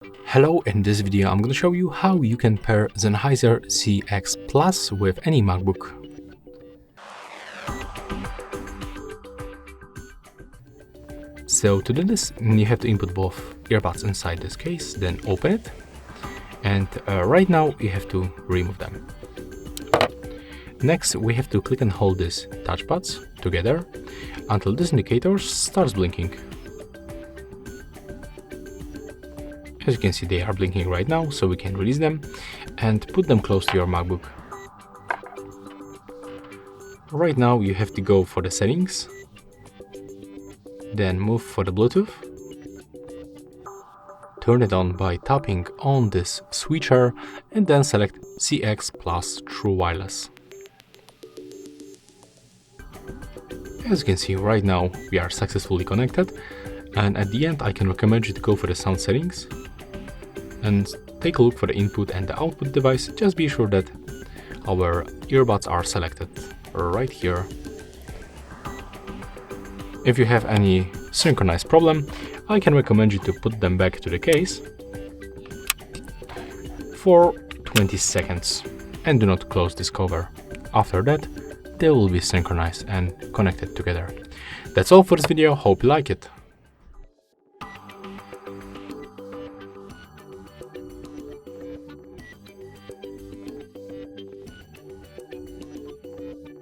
Hello, in this video I'm going to show you how you can pair Sennheiser CX Plus with any MacBook. So to do this, you have to input both earbuds inside this case, then open it, and right now you have to remove them. Next, we have to click and hold these touchpads together until this indicator starts blinking. As you can see, they are blinking right now, so we can release them and put them close to your MacBook. Right now you have to go for the settings, then move for the Bluetooth, turn it on by tapping on this switcher and then select CX Plus True Wireless. As you can see, right now we are successfully connected, and at the end I can recommend you to go for the sound settings and take a look for the input and the output device. Just be sure that our earbuds are selected right here. If you have any synchronized problem, I can recommend you to put them back to the case for 20 seconds and do not close this cover. After that, they will be synchronized and connected together. That's all for this video. Hope you like it.